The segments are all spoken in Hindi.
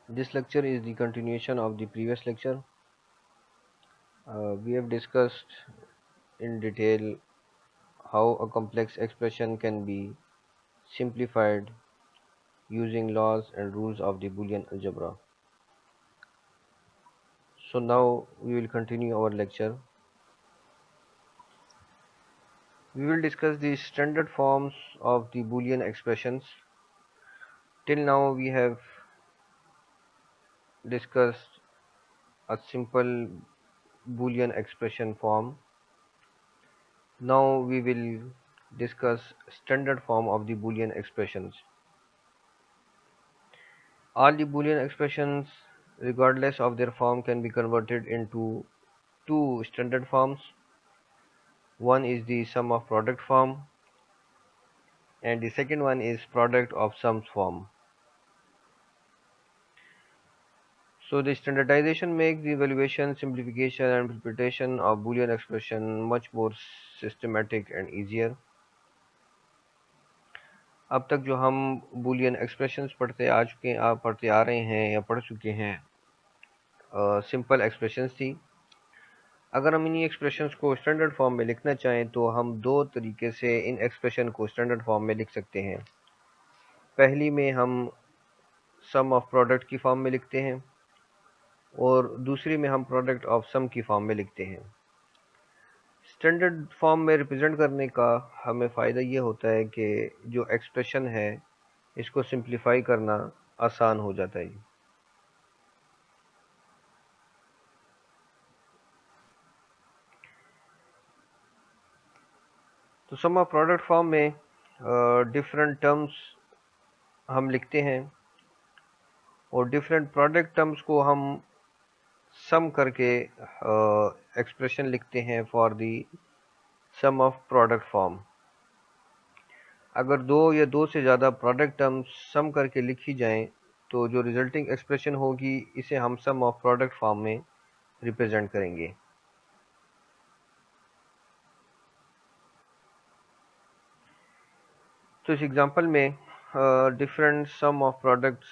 This lecture is the continuation of the previous lecture. We have discussed in detail how a complex expression can be simplified using laws and rules of the Boolean algebra. So now we will continue our lecture. We will discuss the standard forms of the Boolean expressions. Till now we have discussed a simple Boolean expression form. Now we will discuss standard form of the Boolean expressions. All the Boolean expressions, regardless of their form, can be converted into two standard forms. One is the sum of product form, and the second one is product of sums form. So the standardization makes the evaluation, simplification and interpretation of Boolean expression much more systematic and easier. अब तक जो हम Boolean expressions पढ़ते आ रहे हैं या पढ़ चुके हैं, सिंपल एक्सप्रेशंस थी. अगर हम इन्हीं एक्सप्रेशंस को स्टैंडर्ड फॉर्म में लिखना चाहें तो हम दो तरीके से इन एक्सप्रेशन को स्टैंडर्ड फॉर्म में लिख सकते हैं. पहली में हम सम ऑफ प्रोडक्ट की फॉर्म में लिखते हैं और दूसरी में हम प्रोडक्ट ऑफ सम की फॉर्म में लिखते हैं. स्टैंडर्ड फॉर्म में रिप्रेजेंट करने का हमें फ़ायदा ये होता है कि जो एक्सप्रेशन है इसको सिंप्लीफाई करना आसान हो जाता है. तो सम ऑफ प्रोडक्ट फॉर्म में डिफरेंट टर्म्स हम लिखते हैं और डिफरेंट प्रोडक्ट टर्म्स को हम सम करके एक्सप्रेशन लिखते हैं for the sum of product form. अगर दो या दो से ज़्यादा प्रोडक्ट टर्म्स सम करके लिखी जाएं तो जो रिजल्टिंग एक्सप्रेशन होगी इसे हम सम ऑफ प्रोडक्ट फॉर्म में रिप्रेजेंट करेंगे. तो इस एग्जांपल में डिफरेंट सम ऑफ प्रोडक्ट्स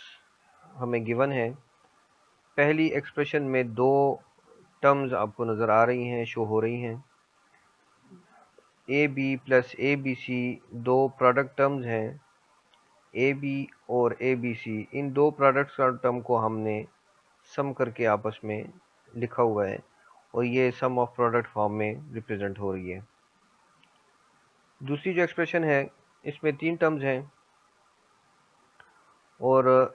हमें गिवन है. पहली एक्सप्रेशन में दो टर्म्स आपको नज़र आ रही हैं, शो हो रही हैं. A B plus A B C दो प्रोडक्ट टर्म्स हैं. ए बी और ए बी सी, इन दो प्रोडक्ट्स का टर्म को हमने सम करके आपस में लिखा हुआ है और ये सम ऑफ प्रोडक्ट फॉर्म में रिप्रेजेंट हो रही है. दूसरी जो एक्सप्रेशन है इसमें तीन टर्म्स हैं और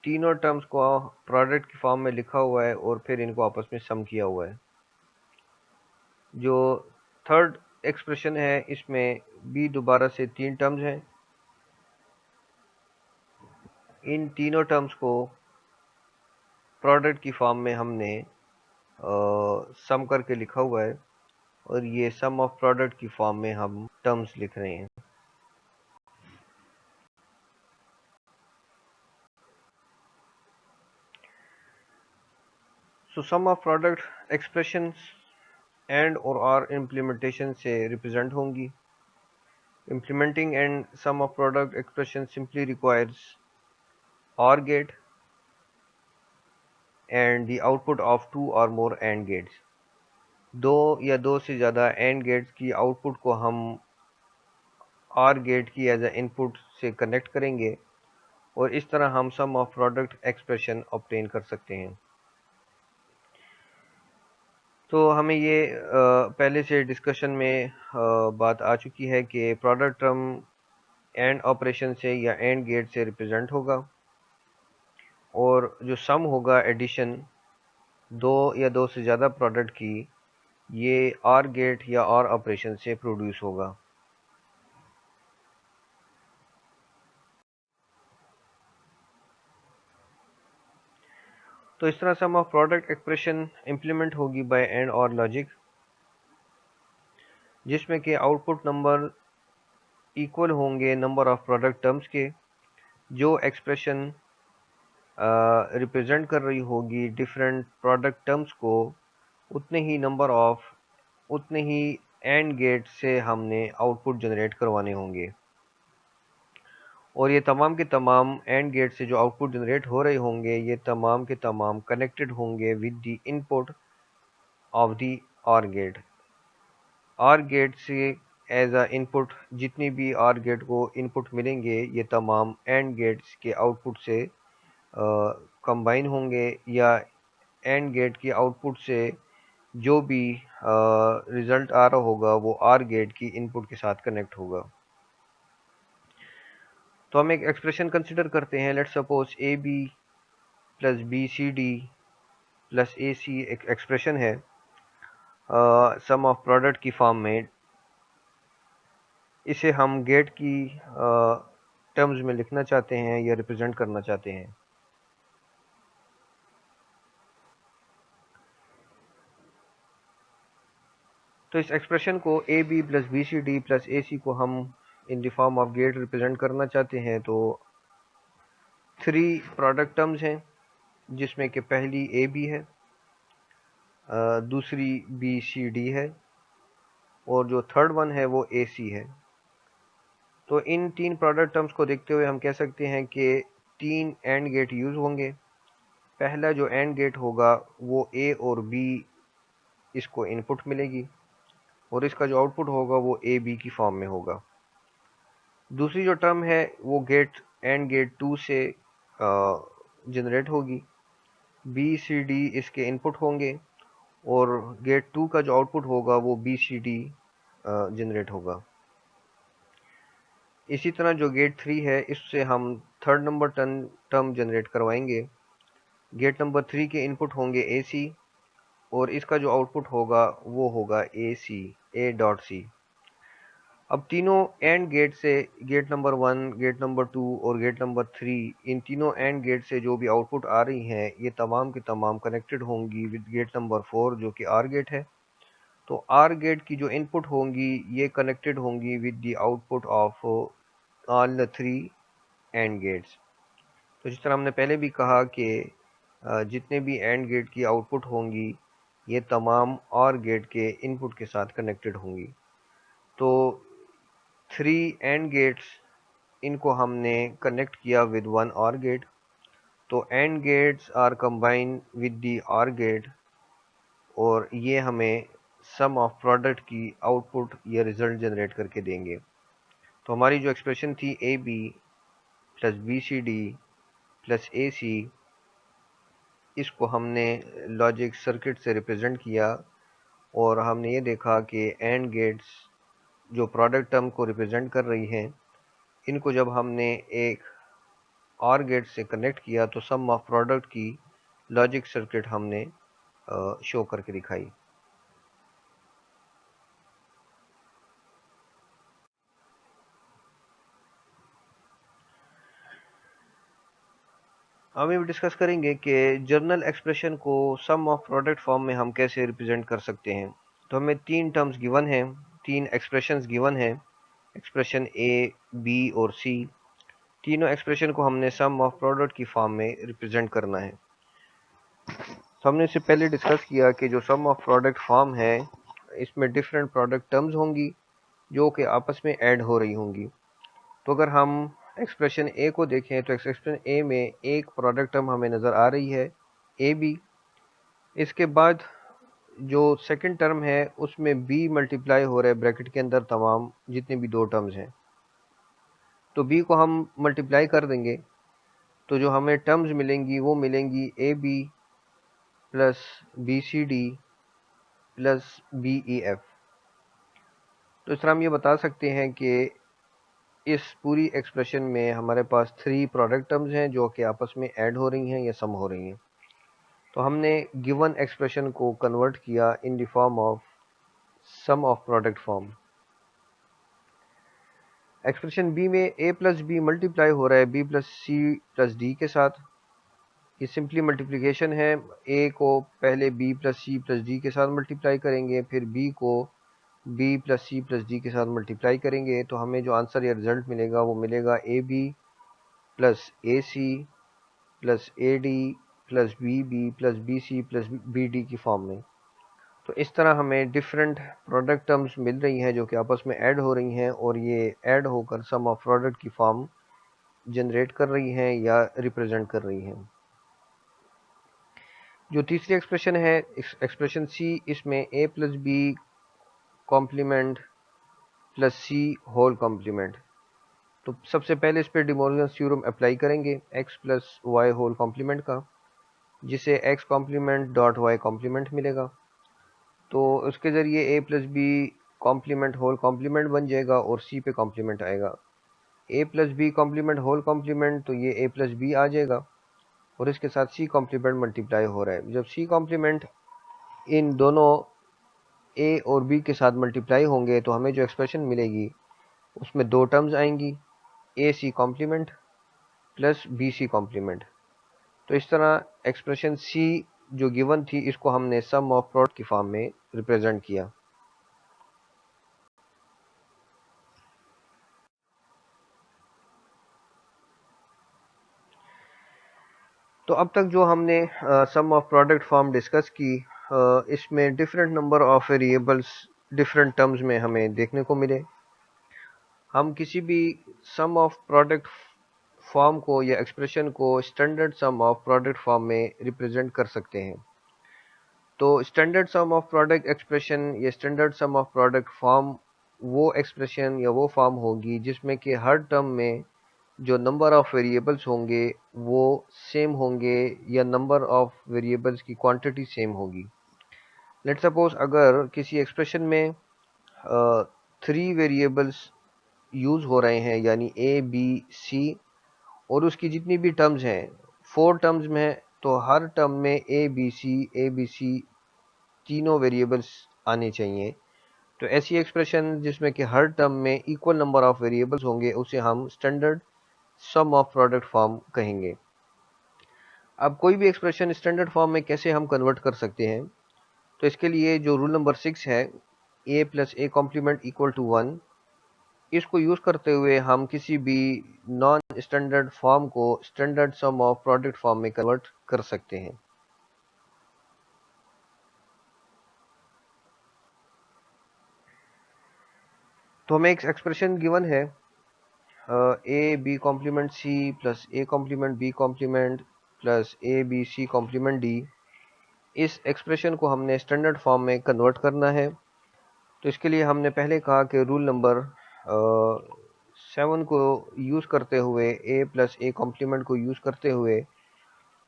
तीनों टर्म्स को प्रोडक्ट की फॉर्म में लिखा हुआ है और फिर इनको आपस में सम किया हुआ है. जो थर्ड एक्सप्रेशन है इसमें भी दोबारा से तीन टर्म्स हैं. इन तीनों टर्म्स को प्रोडक्ट की फॉर्म में हमने सम करके लिखा हुआ है और ये सम ऑफ प्रोडक्ट की फॉर्म में हम टर्म्स लिख रहे हैं. So sum of product expressions AND और आर इम्प्लीमेंटेशन से रिप्रेजेंट होंगी. Implementing AND sum of product expression simply requires OR gate and the output of two or more AND gates. दो या दो से ज़्यादा AND gates की आउटपुट को हम OR gate की एज ए इनपुट से कनेक्ट करेंगे और इस तरह हम सम ऑफ प्रोडक्ट एक्सप्रेशन ऑब्टेन कर सकते हैं. तो हमें ये पहले से डिस्कशन में बात आ चुकी है कि प्रोडक्ट टर्म एंड ऑपरेशन से या एंड गेट से रिप्रेजेंट होगा और जो सम होगा एडिशन दो या दो से ज़्यादा प्रोडक्ट की, ये OR गेट या OR ऑपरेशन से प्रोड्यूस होगा. तो इस तरह सम ऑफ प्रोडक्ट एक्सप्रेशन इम्प्लीमेंट होगी बाय एंड और लॉजिक, जिसमें कि आउटपुट नंबर इक्वल होंगे नंबर ऑफ प्रोडक्ट टर्म्स के. जो एक्सप्रेशन रिप्रेजेंट कर रही होगी डिफरेंट प्रोडक्ट टर्म्स को, उतने ही एंड गेट से हमने आउटपुट जनरेट करवाने होंगे. और ये तमाम के तमाम एंड गेट से जो आउटपुट जनरेट हो रहे होंगे ये तमाम के तमाम कनेक्टेड होंगे with the input of the OR gate. OR gate से एज अ इनपुट जितनी भी ऑर गेट को इनपुट मिलेंगे ये तमाम एंड गेट्स के आउटपुट से कंबाइन होंगे, या एंड गेट की आउटपुट से जो भी रिजल्ट आ रहा होगा वो आर गेट की इनपुट के साथ कनेक्ट होगा। तो हम एक एक्सप्रेशन कंसिडर करते हैं। Let's suppose A B plus B C D plus A C एक एक्सप्रेशन है सम ऑफ प्रोडक्ट की फॉर्म में। इसे हम गेट की टर्म्स में लिखना चाहते हैं या रिप्रेजेंट करना चाहते हैं। तो इस एक्सप्रेशन को A B plus B C D plus A C को हम in the form of gate represent करना चाहते हैं। तो 3 प्रोडक्ट टर्म्स हैं जिसमें कि पहली ए बी है, दूसरी बी सी डी है और जो थर्ड वन है वो ए सी है। तो इन 3 प्रोडक्ट टर्म्स को देखते हुए हम कह सकते हैं कि 3 एंड गेट यूज़ होंगे। पहला जो एंड गेट होगा वो ए और बी इसको इनपुट मिलेगी और इसका जो आउटपुट होगा वो ए बी की फॉर्म में होगा। दूसरी जो टर्म है वो गेट एंड गेट 2 से जनरेट होगी। बी सी डी इसके इनपुट होंगे और गेट 2 का जो आउटपुट होगा वो बी सी डी जनरेट होगा। इसी तरह जो गेट 3 है इससे हम थर्ड नंबर टर्म जनरेट करवाएंगे। गेट नंबर 3 के इनपुट होंगे ए सी और इसका जो आउटपुट होगा वो होगा ए सी, ए डॉट सी। अब तीनों एंड गेट से गेट नंबर 1, गेट नंबर 2 और गेट नंबर 3 इन तीनों एंड गेट से जो भी आउटपुट आ रही हैं ये तमाम की तमाम कनेक्टेड होंगी विद गेट नंबर 4 जो कि आर गेट है। तो आर गेट की जो इनपुट होंगी ये कनेक्टेड होंगी with the output of all the 3 AND gates. तो जिस तरह हमने पहले भी कहा कि जितने भी एंड गेट की आउटपुट होंगी ये तमाम और गेट के इनपुट के साथ कनेक्टेड होंगी। तो 3 एंड गेट्स इनको हमने कनेक्ट किया विद 1 और गेट। तो and gates are combine with the or gate और ये हमें सम ऑफ प्रोडक्ट की आउटपुट या रिजल्ट जनरेट करके देंगे। तो हमारी जो एक्सप्रेशन थी A B plus B C D plus A C, इसको हमने लॉजिक सर्किट से रिप्रेजेंट किया और हमने ये देखा कि एंड गेट्स जो प्रोडक्ट टर्म को रिप्रेजेंट कर रही हैं इनको जब हमने एक और गेट से कनेक्ट किया तो सम ऑफ प्रोडक्ट की लॉजिक सर्किट हमने शो करके दिखाई। हम ये डिस्कस करेंगे कि जर्नल एक्सप्रेशन को सम ऑफ प्रोडक्ट फॉर्म में हम कैसे रिप्रेजेंट कर सकते हैं। तो हमें 3 टर्म्स गिवन हैं, 3 एक्सप्रेशंस गिवन हैं, एक्सप्रेशन ए, बी और सी। तीनों एक्सप्रेशन को हमने सम ऑफ प्रोडक्ट की फॉर्म में रिप्रेजेंट करना है। तो हमने इससे पहले डिस्कस किया कि जो सम ऑफ प्रोडक्ट फॉर्म है इसमें डिफरेंट प्रोडक्ट टर्म्स होंगी जो कि आपस में ऐड हो रही होंगी। तो अगर हम एक्सप्रेशन ए को देखें तो एक्सप्रेशन ए में एक प्रोडक्ट टर्म हमें नज़र आ रही है ए बी। इसके बाद जो सेकंड टर्म है उसमें बी मल्टीप्लाई हो रहा है ब्रैकेट के अंदर तमाम जितने भी 2 टर्म्स हैं। तो बी को हम मल्टीप्लाई कर देंगे तो जो हमें टर्म्स मिलेंगी वो मिलेंगी A B plus B C D plus B E F. तो इस तरह हम ये बता सकते हैं कि इस पूरी एक्सप्रेशन में हमारे पास 3 प्रोडक्ट टर्म्स हैं जो कि आपस में ऐड हो रही हैं या सम हो रही हैं। तो हमने गिवन एक्सप्रेशन को कन्वर्ट किया in the form of sum of product form. Expression B में ए प्लस बी मल्टीप्लाई हो रहा है B plus C plus D के साथ। ये सिंपली मल्टीप्लिकेशन है। ए को पहले B plus C plus D के साथ मल्टीप्लाई करेंगे, फिर बी को B plus C plus D के साथ मल्टीप्लाई करेंगे तो हमें जो आंसर या रिजल्ट मिलेगा वो मिलेगा A B plus A C plus A D plus B B plus B C plus B D की फॉर्म में। तो इस तरह हमें डिफरेंट प्रोडक्ट टर्म्स मिल रही हैं जो कि आपस में ऐड हो रही हैं और ये ऐड होकर सम ऑफ प्रोडक्ट की फॉर्म जनरेट कर रही हैं या रिप्रेजेंट कर रही हैं। जो तीसरी एक्सप्रेशन है एक्सप्रेशन सी, इसमें A plus B complement plus C whole complement. तो सबसे पहले इस पर डिमोर्गन्स थ्योरम अप्लाई करेंगे X plus Y whole complement का, जिसे X complement dot Y complement मिलेगा। तो उसके ज़रिए A plus B complement whole complement बन जाएगा और सी पे कॉम्प्लीमेंट आएगा। A plus B complement whole complement, तो ये ए प्लस बी आ जाएगा और इसके साथ सी कॉम्प्लीमेंट मल्टीप्लाई हो रहा है। जब सी कॉम्प्लीमेंट इन दोनों ए और बी के साथ मल्टीप्लाई होंगे तो हमें जो एक्सप्रेशन मिलेगी उसमें दो टर्म्स आएंगी, A C complement plus B C complement. तो इस तरह एक्सप्रेशन सी जो गिवन थी इसको हमने सम ऑफ प्रोडक्ट की फॉर्म में रिप्रेजेंट किया। तो अब तक जो हमने सम ऑफ प्रोडक्ट फॉर्म डिस्कस की, इसमें different number of variables different terms में हमें देखने को मिले। हम किसी भी सम ऑफ प्रोडक्ट फॉर्म को या एक्सप्रेशन को standard sum of product form में रिप्रेजेंट कर सकते हैं। तो standard sum of product expression या standard sum of product form वो एक्सप्रेशन या वो फॉर्म होगी जिसमें कि हर टर्म में जो नंबर ऑफ वेरिएबल्स होंगे वो सेम होंगे या नंबर ऑफ वेरिएबल्स की क्वांटिटी सेम होगी। लेट सपोज अगर किसी एक्सप्रेशन में 3 वेरिएबल्स यूज हो रहे हैं यानी ए बी सी, और उसकी जितनी भी टर्म्स हैं 4 टर्म्स में है, तो हर टर्म में ए बी सी तीनों वेरिएबल्स आने चाहिए। तो ऐसी एक्सप्रेशन जिसमें कि हर टर्म में इक्वल नंबर ऑफ वेरिएबल्स होंगे उसे हम standard sum of product form कहेंगे। अब कोई भी एक्सप्रेशन स्टैंडर्ड फॉर्म में कैसे हम कन्वर्ट कर सकते हैं, तो इसके लिए जो रूल नंबर 6 है, A plus A complement equal to 1, इसको यूज करते हुए हम किसी भी नॉन स्टैंडर्ड फॉर्म को standard sum of product form में कन्वर्ट कर सकते हैं। तो हमें एक एक्सप्रेशन गिवन है A B complement C plus A complement B complement plus A B C complement D. इस एक्सप्रेशन को हमने स्टैंडर्ड फॉर्म में कन्वर्ट करना है। तो इसके लिए हमने पहले कहा कि रूल नंबर 7 को यूज़ करते हुए ए प्लस ए कॉम्प्लीमेंट को यूज़ करते हुए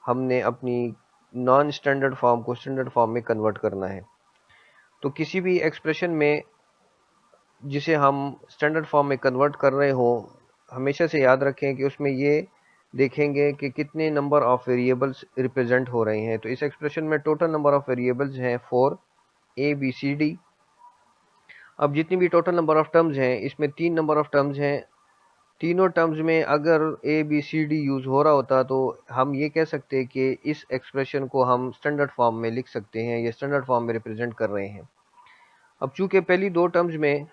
हमने अपनी नॉन स्टैंडर्ड फॉर्म को स्टैंडर्ड फॉर्म में कन्वर्ट करना है। तो किसी भी एक्सप्रेशन में जिसे हम स्टैंडर्ड फॉर्म में कन्वर्ट कर रहे हो, हमेशा से याद रखें कि उसमें ये देखेंगे कि कितने नंबर ऑफ वेरिएबल्स रिप्रेजेंट हो रहे हैं। तो इस एक्सप्रेशन में टोटल नंबर ऑफ वेरिएबल्स हैं 4 ए बी सी डी। अब जितनी भी टोटल नंबर ऑफ टर्म्स हैं इसमें 3 नंबर ऑफ टर्म्स हैं। तीनों टर्म्स में अगर A B C D use हो रहा होता तो हम ये कह सकते हैं कि इस एक्सप्रेशन को हम स्टैंडर्ड फॉर्म में लिख सकते हैं या स्टैंडर्ड फॉर्म में रिप्रेजेंट कर रहे हैं। अब चूंकि पहली दो टर्म्स में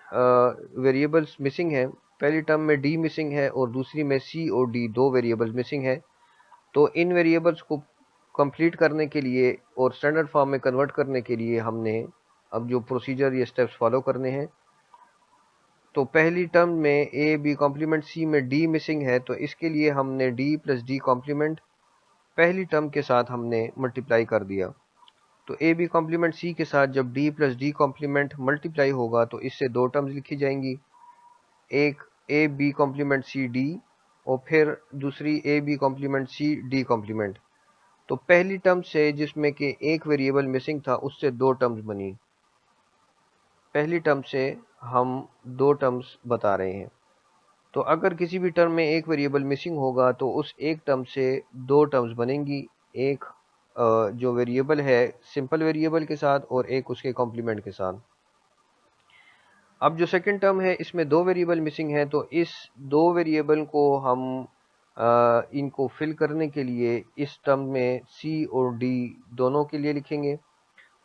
वेरिएबल्स मिसिंग है, पहली टर्म में डी मिसिंग है और दूसरी में सी और डी दो वेरिएबल्स मिसिंग है, तो इन वेरिएबल्स को कंप्लीट करने के लिए और स्टैंडर्ड फॉर्म में कन्वर्ट करने के लिए हमने अब जो प्रोसीजर या स्टेप्स फॉलो करने हैं। तो पहली टर्म में ए बी कॉम्प्लीमेंट सी में डी मिसिंग है, तो इसके लिए हमने डी प्लस डी कॉम्प्लीमेंट पहली टर्म के साथ हमने मल्टीप्लाई कर दिया। तो ए बी कॉम्प्लीमेंट सी के साथ जब D plus D complement multiply होगा तो इससे दो टर्म्स लिखी जाएंगी, एक A B complement C D और फिर दूसरी A B complement C D complement. तो पहली टर्म से जिसमें कि एक वेरिएबल मिसिंग था उससे दो टर्म्स बनी। पहली टर्म से हम दो टर्म्स बता रहे हैं। तो अगर किसी भी टर्म में एक वेरिएबल मिसिंग होगा तो उस एक टर्म से दो टर्म्स बनेंगी, एक जो वेरिएबल है सिंपल वेरिएबल के साथ और एक उसके कॉम्प्लीमेंट के साथ। अब जो सेकंड टर्म है इसमें दो वेरिएबल मिसिंग है, तो इस दो वेरिएबल को हम इनको फिल करने के लिए इस टर्म में सी और डी दोनों के लिए लिखेंगे।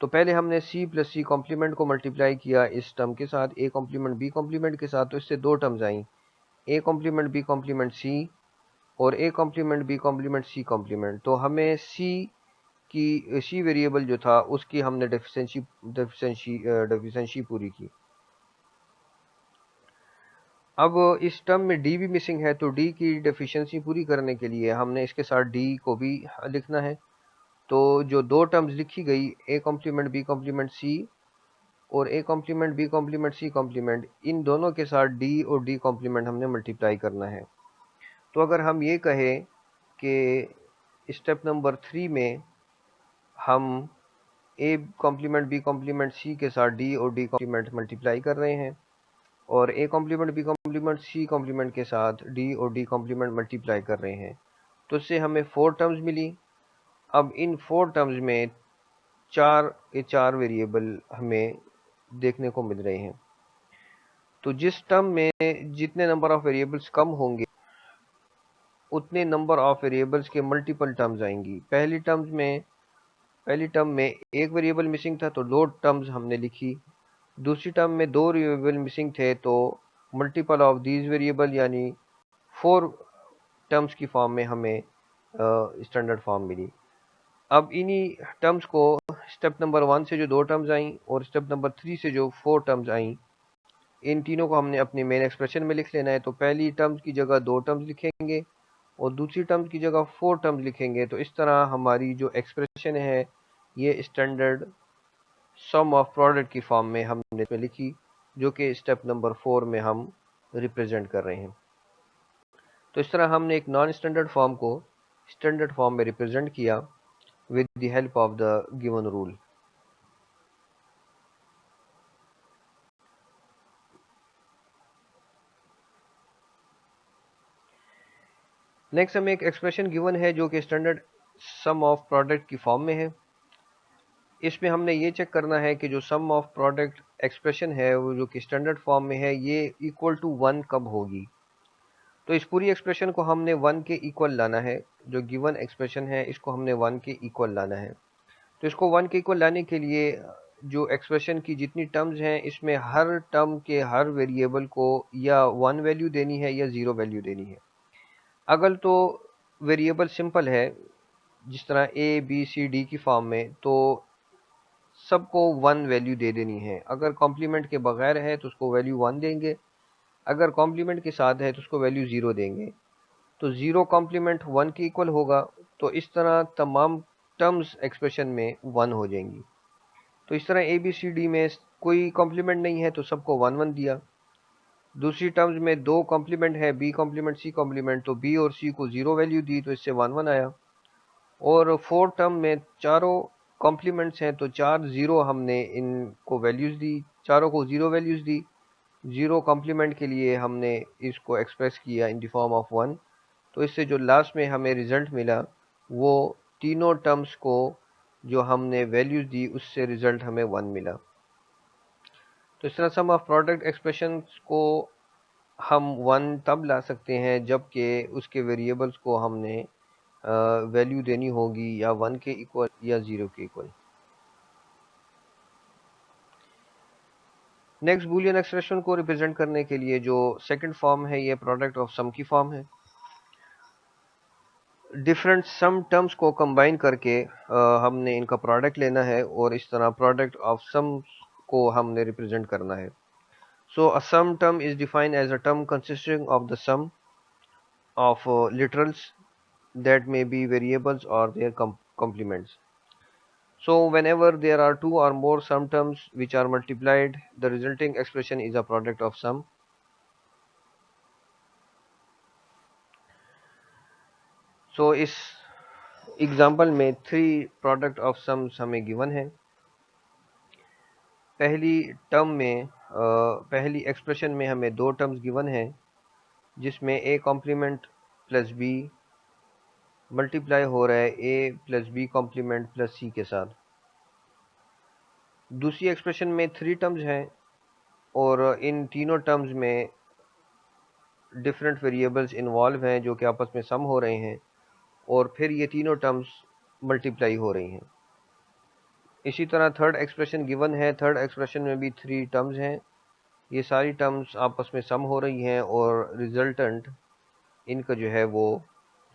तो पहले हमने सी प्लस सी कॉम्प्लीमेंट को मल्टीप्लाई किया इस टर्म के साथ ए कॉम्प्लीमेंट बी कॉम्प्लीमेंट के साथ, तो इससे दो टर्म्स आई, A complement B complement C और A complement B complement C complement. तो हमें सी वेरिएबल जो था उसकी हमने डेफिशिएंसी पूरी की। अब इस टर्म में डी भी मिसिंग है, तो डी की डेफिशिएंसी पूरी करने के लिए हमने इसके साथ डी को भी लिखना है। तो जो दो टर्म्स लिखी गई, A complement B complement C और A complement B complement C complement, इन दोनों के साथ डी और डी कॉम्प्लीमेंट हमने मल्टीप्लाई करना है। तो अगर हम ये कहें कि स्टेप नंबर 3 में हम A complement B complement C के साथ डी और डी कॉम्प्लीमेंट मल्टीप्लाई कर रहे हैं और A complement B complement C complement के साथ डी और डी कॉम्प्लीमेंट मल्टीप्लाई कर रहे हैं, तो इससे हमें 4 टर्म्स मिली। अब इन 4 टर्म्स में चार वेरिएबल हमें देखने को मिल रहे हैं। तो जिस टर्म में जितने नंबर ऑफ वेरिएबल्स कम होंगे उतने नंबर ऑफ वेरिएबल्स के मल्टीपल टर्म्स आएंगी। पहली टर्म में एक वेरिएबल मिसिंग था तो 2 टर्म्स हमने लिखी। दूसरी टर्म में 2 वेरिएबल मिसिंग थे तो मल्टीपल ऑफ दीज वेरिएबल यानी 4 टर्म्स की फॉर्म में हमें स्टैंडर्ड फॉर्म मिली। अब इन्हीं टर्म्स को स्टेप नंबर 1 से जो 2 टर्म्स आई और स्टेप नंबर 3 से जो 4 टर्म्स आई, इन तीनों को हमने अपने मेन एक्सप्रेशन में लिख लेना है। तो पहली टर्म्स की जगह 2 टर्म्स लिखेंगे और दूसरी टर्म्स की जगह 4 टर्म्स लिखेंगे। तो इस तरह हमारी जो एक्सप्रेशन है ये स्टैंडर्ड सम ऑफ प्रोडक्ट की फॉर्म में हमने इसमें लिखी, जो कि स्टेप नंबर 4 में हम रिप्रेजेंट कर रहे हैं। तो इस तरह हमने एक नॉन स्टैंडर्ड फॉर्म को स्टैंडर्ड फॉर्म में रिप्रेजेंट किया with the help of the given rule. Next हमें एक एक्सप्रेशन गिवन है जो कि स्टैंडर्ड सम ऑफ प्रोडक्ट की फॉर्म में है। इसमें हमने ये चेक करना है कि जो सम ऑफ प्रोडक्ट एक्सप्रेशन है वो जो कि स्टैंडर्ड फॉर्म में है ये इक्वल टू 1 कब होगी। तो इस पूरी एक्सप्रेशन को हमने 1 के इक्वल लाना है। जो गिवन एक्सप्रेशन है इसको हमने 1 के इक्वल लाना है। तो इसको 1 के इक्वल लाने के लिए जो एक्सप्रेशन की जितनी टर्म्स हैं इसमें हर टर्म के हर वेरिएबल को या 1 वैल्यू देनी है या 0 वैल्यू देनी है। अगर तो वेरिएबल सिंपल है जिस तरह ए बी सी डी की फॉर्म में, तो सबको 1 वैल्यू दे देनी है। अगर कॉम्प्लीमेंट के बगैर है तो उसको वैल्यू 1 देंगे, अगर कॉम्प्लीमेंट के साथ है तो उसको वैल्यू 0 देंगे। तो 0 कॉम्प्लीमेंट 1 के इक्वल होगा। तो इस तरह तमाम टर्म्स एक्सप्रेशन में 1 हो जाएंगी। तो इस तरह ए बी सी डी में कोई कॉम्प्लीमेंट नहीं है तो सबको 1 1 दिया। दूसरी टर्म्स में 2 कॉम्प्लीमेंट है, बी कॉम्प्लीमेंट सी कॉम्प्लीमेंट, तो बी और सी को 0 वैल्यू दी तो इससे 1 1 आया। और 4 टर्म में चारों कॉम्प्लीमेंट्स हैं तो 4 0 हमने इनको वैल्यूज दी, चारों को 0 वैल्यूज दी। 0 कॉम्प्लीमेंट के लिए हमने इसको एक्सप्रेस किया इन द फॉर्म ऑफ 1। तो इससे जो लास्ट में हमें रिजल्ट मिला वो तीनों टर्म्स को जो हमने वैल्यूज दी उससे रिजल्ट हमें 1 मिला। तो इस तरह सम ऑफ प्रोडक्ट एक्सप्रेशन को हम 1 तब ला सकते हैं जबकि उसके वेरिएबल्स को हमने वैल्यू देनी होगी या 1 के इक्वल या 0 के इक्वल। नेक्स्ट बूलियन एक्सप्रेशन को रिप्रेजेंट करने के लिए जो सेकंड फॉर्म है ये प्रोडक्ट ऑफ सम की फॉर्म है। डिफरेंट सम टर्म्स को कंबाइन करके हमने इनका प्रोडक्ट लेना है और इस तरह प्रोडक्ट ऑफ सम को हमने रिप्रेजेंट करना है। So a sum term is defined as a term consisting of the sum of literals that may be variables or their complements. So whenever there are two or more sum terms which are multiplied, the resulting expression is a product of sum. So इस एग्जाम्पल में 3 प्रोडक्ट ऑफ सम्स हमें गिवन है। पहली टर्म में पहली एक्सप्रेशन में हमें 2 टर्म्स गिवन है जिसमें a complement plus b multiply हो रहा है a plus B complement plus c के साथ। दूसरी एक्सप्रेशन में 3 टर्म्स हैं और इन तीनों टर्म्स में डिफरेंट वेरिएबल्स इन्वॉल्व हैं जो कि आपस में सम हो रहे हैं और फिर ये तीनों टर्म्स मल्टीप्लाई हो रही हैं। इसी तरह थर्ड एक्सप्रेशन गिवन है, थर्ड एक्सप्रेशन में भी 3 टर्म्स हैं, ये सारी टर्म्स आपस में सम हो रही हैं और रिजल्टेंट इनका जो है वो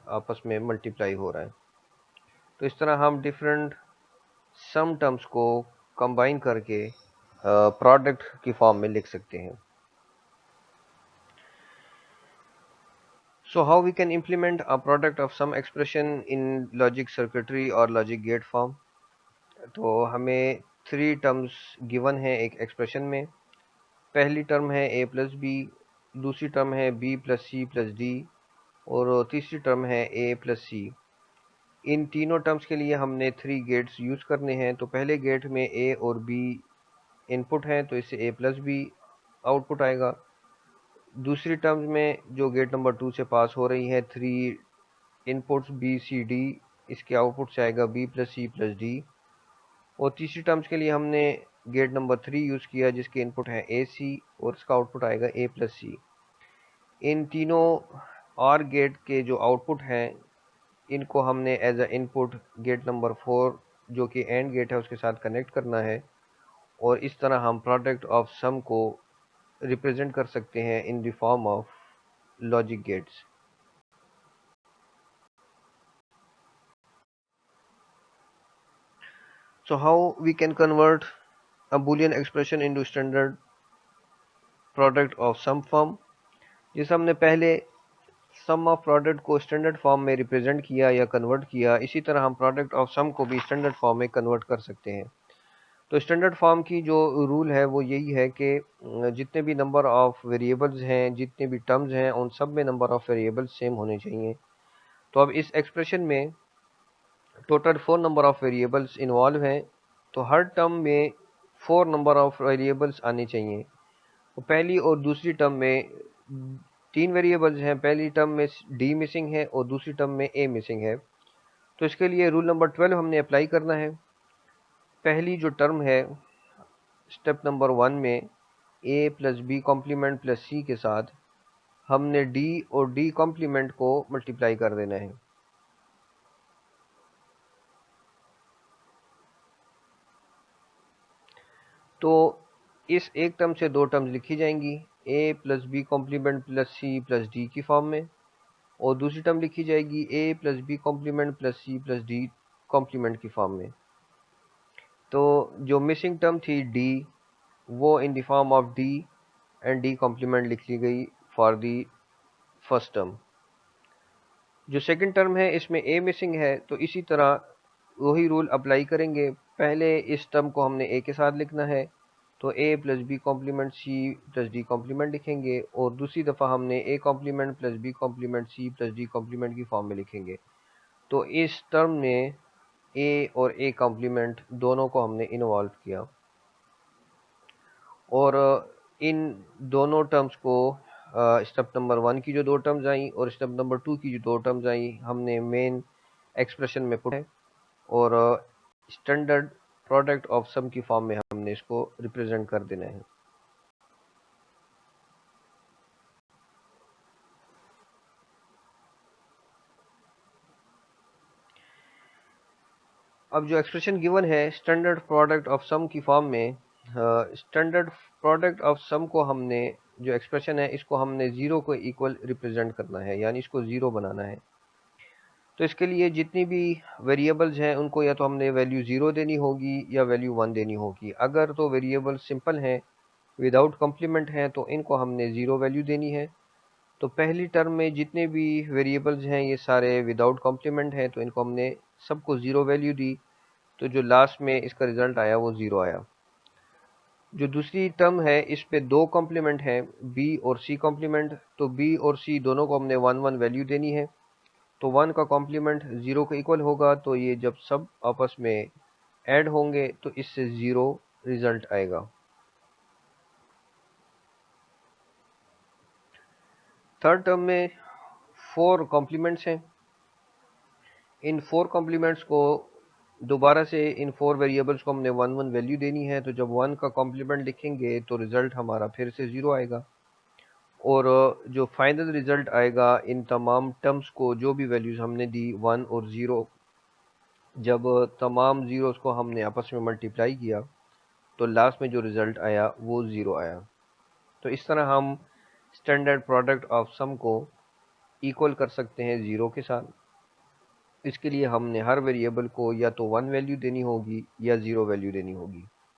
आपस में मल्टीप्लाई हो रहा है। तो इस तरह हम डिफरेंट सम टर्म्स को कंबाइन करके प्रोडक्ट की फॉर्म में लिख सकते हैं। So how we can implement a product of sum expression in logic circuitry और logic gate form? तो हमें 3 टर्म्स गिवन है एक एक्सप्रेशन में। पहली टर्म है a प्लस बी, दूसरी टर्म है b plus C plus D और तीसरी टर्म है a प्लस सी। इन तीनों टर्म्स के लिए हमने 3 गेट्स यूज़ करने हैं। तो पहले गेट में a और b इनपुट हैं, तो इससे a प्लस बी आउटपुट आएगा। दूसरी टर्म्स में जो गेट नंबर 2 से पास हो रही है 3 इनपुट्स बी सी डी, इसके आउटपुट से आएगा B plus C plus D. और तीसरी टर्म्स के लिए हमने गेट नंबर 3 यूज़ किया जिसके इनपुट है ए सी और इसका आउटपुट आएगा ए प्लस सी। इन तीनों और गेट के जो आउटपुट हैं इनको हमने as a input gate number 4 जो कि एंड गेट है उसके साथ कनेक्ट करना है और इस तरह हम प्रोडक्ट ऑफ सम को रिप्रेजेंट कर सकते हैं इन the form of logic gates. So how we can convert a Boolean expression into standard product of sum form? जैसे हमने पहले सम ऑफ प्रोडक्ट को स्टैंडर्ड फॉर्म में रिप्रेजेंट किया या कन्वर्ट किया, इसी तरह हम प्रोडक्ट ऑफ सम को भी स्टैंडर्ड फॉर्म में कन्वर्ट कर सकते हैं। तो स्टैंडर्ड फॉर्म की जो रूल है वो यही है कि जितने भी नंबर ऑफ वेरिएबल्स हैं, जितने भी टर्म्स हैं, उन सब में नंबर ऑफ वेरिएबल्स सेम होने चाहिए। तो अब इस एक्सप्रेशन में total 4 number of variables involve हैं, तो हर टर्म में 4 नंबर ऑफ वेरिएबल्स आने चाहिए। तो पहली और दूसरी टर्म में 3 वेरिएबल्स हैं, पहली टर्म में डी मिसिंग है और दूसरी टर्म में ए मिसिंग है। तो इसके लिए रूल नंबर 12 हमने अप्लाई करना है। पहली जो टर्म है स्टेप नंबर 1 में A plus B complement plus सी के साथ हमने डी और डी कॉम्प्लीमेंट को मल्टीप्लाई कर देना है। तो इस एक टर्म से 2 टर्म्स लिखी जाएंगी, A plus B complement plus C plus D की फॉर्म में, और दूसरी टर्म लिखी जाएगी A plus B complement plus C plus D complement की फॉर्म में। तो जो मिसिंग टर्म थी डी, वो in the form of D and D complement लिख ली गई फॉर दी फर्स्ट टर्म। जो सेकंड टर्म है इसमें ए मिसिंग है, तो इसी तरह वही रूल अप्लाई करेंगे। पहले इस टर्म को हमने ए के साथ लिखना है, तो A plus B complement C plus D complement लिखेंगे, और दूसरी दफ़ा हमने A complement plus B complement C plus D complement की फॉर्म में लिखेंगे। तो इस टर्म में ए और ए कॉम्प्लीमेंट दोनों को हमने इन्वॉल्व किया, और इन दोनों टर्म्स को स्टेप नंबर 1 की जो 2 टर्म्स आई और स्टेप नंबर 2 की जो 2 टर्म्स आई हमने मेन एक्सप्रेशन में पुट है, और स्टैंडर्ड प्रोडक्ट ऑफ सम की फॉर्म में हमने इसको रिप्रेजेंट कर देना है। अब जो एक्सप्रेशन गिवन है स्टैंडर्ड प्रोडक्ट ऑफ सम की फॉर्म में, स्टैंडर्ड प्रोडक्ट ऑफ सम को हमने जो एक्सप्रेशन है इसको हमने ज़ीरो को इक्वल रिप्रेजेंट करना है, यानी इसको ज़ीरो बनाना है। तो इसके लिए जितनी भी वेरिएबल्स हैं उनको या तो हमने वैल्यू 0 देनी होगी या वैल्यू 1 देनी होगी। अगर तो वेरिएबल सिंपल हैं विदाउट कॉम्प्लीमेंट हैं तो इनको हमने 0 वैल्यू देनी है। तो पहली टर्म में जितने भी वेरिएबल्स हैं ये सारे विदाउट कॉम्प्लीमेंट हैं, तो इनको हमने सबको 0 वैल्यू दी, तो जो लास्ट में इसका रिजल्ट आया वो 0 आया। जो दूसरी टर्म है इस पे 2 कॉम्प्लीमेंट हैं, बी और सी कॉम्प्लीमेंट, तो बी और सी दोनों को हमने 1 1 वैल्यू देनी है। तो 1 का कॉम्प्लीमेंट 0 के इक्वल होगा, तो ये जब सब आपस में ऐड होंगे तो इससे 0 रिजल्ट आएगा। थर्ड टर्म में 4 कॉम्प्लीमेंट्स हैं। इन 4 कॉम्प्लीमेंट्स को दोबारा से इन 4 वेरिएबल्स को हमने 1 1 वैल्यू देनी है। तो जब 1 का कॉम्प्लीमेंट लिखेंगे तो रिजल्ट हमारा फिर से 0 आएगा, और जो फाइनल रिजल्ट आएगा इन तमाम टर्म्स को जो भी वैल्यूज़ हमने दी 1 और 0, जब तमाम ज़ीरोज़ को हमने आपस में मल्टीप्लाई किया तो लास्ट में जो रिज़ल्ट आया वो 0 आया। तो इस तरह हम स्टैंडर्ड प्रोडक्ट ऑफ सम को इक्वल कर सकते हैं 0 के साथ। इसके लिए हमने हर वेरिएबल को या तो 1 वैल्यू देनी होगी या 0 वैल्यू देनी होगी।